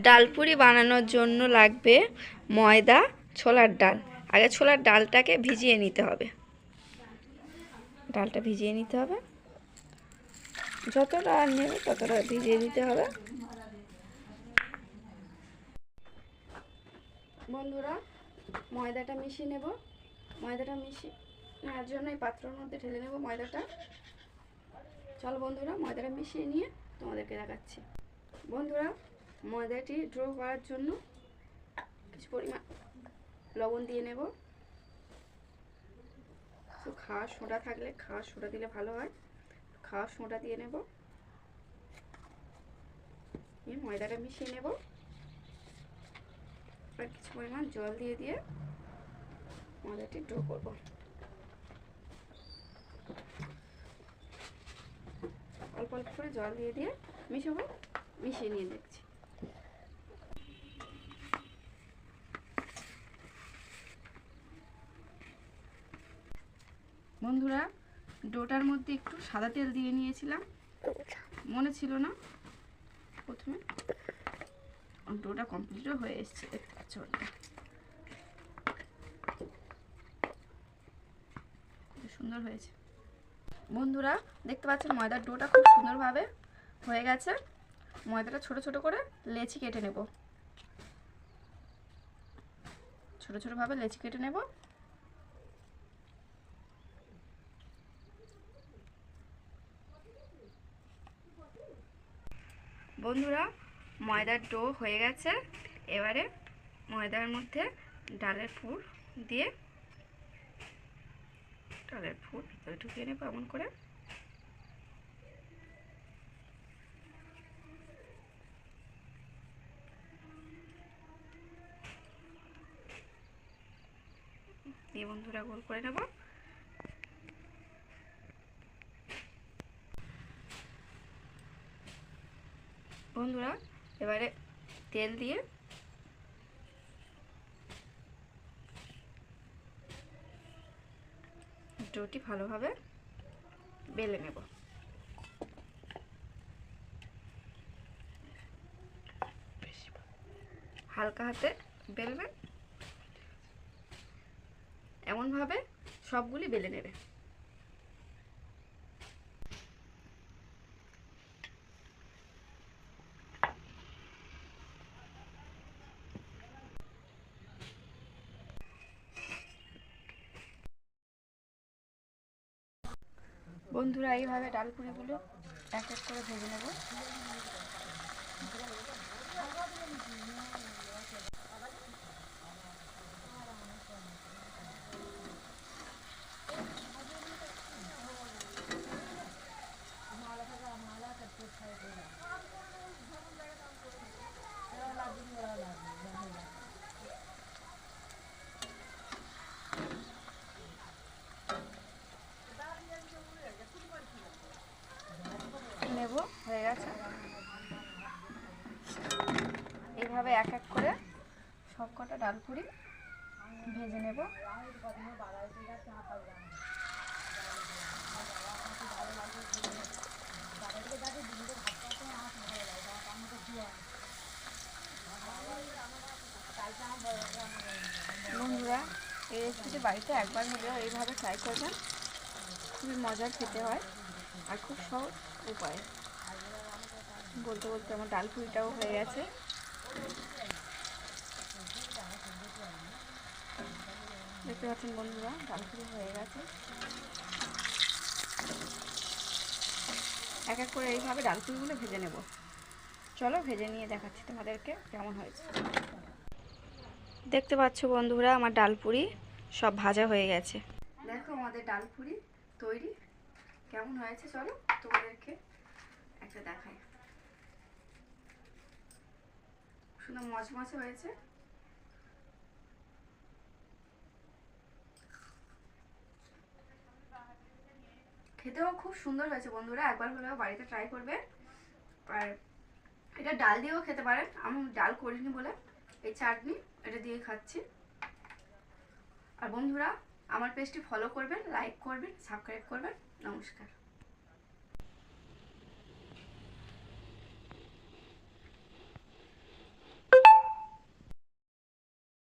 ডালপুরি বানানোর জন্য লাগবে ময়দা, ছোলার ডাল। আগে ছোলার ডালটাকে ভিজিয়ে নিতে হবে। ডালটা ভিজিয়ে নিতে হবে, যতটা নেবে ততটা ভিজিয়ে নিতে হবে। বন্ধুরা, ময়দাটা মিশিয়ে নেব। ময়দাটা মিশিয়ে নেওয়ার জন্য এই পাত্রের মধ্যে ঢেলে নেব ময়দাটা। চলো বন্ধুরা, ময়দাটা মিশিয়ে নিয়ে তোমাদেরকে দেখাচ্ছি। বন্ধুরা, ময়দাটি ড্রো করার জন্য কিছু পরিমাণ লবণ দিয়ে নেব। তো খাওয়ার সোডা থাকলে খাওয়ার সোডা দিলে ভালো হয়, খাওয়ার সোডা দিয়ে নেব। ময়দাটা মিশিয়ে নেব, আর কিছু পরিমাণ জল দিয়ে দিয়ে ময়দাটি ড্রো করব। অল্প অল্প করে জল দিয়ে দিয়ে মিশাবো, মিশিয়ে নিয়ে দেখছি। বন্ধুরা, ডোটার মধ্যে একটু সাদা তেল দিয়ে নিয়েছিলাম, মনে ছিল না প্রথমে। ডোটা কমপ্লিটও হয়ে এসছে, দেখতে পাচ্ছ। খুব সুন্দর হয়েছে বন্ধুরা, দেখতে পাচ্ছেন ময়দার ডোটা খুব সুন্দরভাবে হয়ে গেছে। ময়দাটা ছোট ছোট করে লেচি কেটে নেব, ছোট ছোট ভাবে লেচি কেটে নেব। বন্ধুরা, ময়দার ডো হয়ে গেছে। এবারে ময়দার মধ্যে ডালের পুর দিয়ে ডালের পুর ভিতরে ঢুকিয়ে নেব এমন করে। দিয়ে বন্ধুরা গোল করে নেব। বন্ধুরা, এবারে তেল দিয়ে ডোটি ভালোভাবে বেলে নেব। হালকা হাতে বেলবেন, এমনভাবে সবগুলি বেলে নেবে। বন্ধুরা, এইভাবে ডালপুরিগুলো এক এক করে ভেজে নেব। নেব, হয়ে গেছে। এইভাবে এক এক করে সব কটা ডালপুরি ভেজে নেব। বন্ধুরা, এই রেসিপিটি বাড়িতে একবার হলেও এইভাবে ট্রাই করবেন। খুবই মজার খেতে হয় আর খুব সহজ উপায়। বলতে বলতে আমার ডালপুরিটাও হয়ে গেছে। দেখতে পাচ্ছেন বন্ধুরা, ডালপুরি হয়ে গেছে। এক এক করে এইভাবে ডালপুরিগুলো ভেজে নেব। চলো ভেজে নিয়ে দেখাচ্ছি তোমাদেরকে কেমন হয়েছে। দেখতে পাচ্ছ বন্ধুরা, আমার ডালপুরি সব ভাজা হয়ে গেছে। দেখো আমাদের ডালপুরি তৈরি কেমন হয়েছে। চলো তোমাদেরকে একটা দেখাই। সুন্দর মচমচে হয়েছে। খেতেও খুব সুন্দর হয়েছে বন্ধুরা, একবার হলেও বাড়িতে ট্রাই করবে। আর এটা ডাল দিয়েও খেতে পারেন, আমি ডাল করিনি বলে এই চাটনি এটা দিয়ে খাচ্ছি। আর বন্ধুরা, আমার পেজটি ফলো করবেন, লাইক করবেন, সাবস্ক্রাইব করবেন। নমস্কার।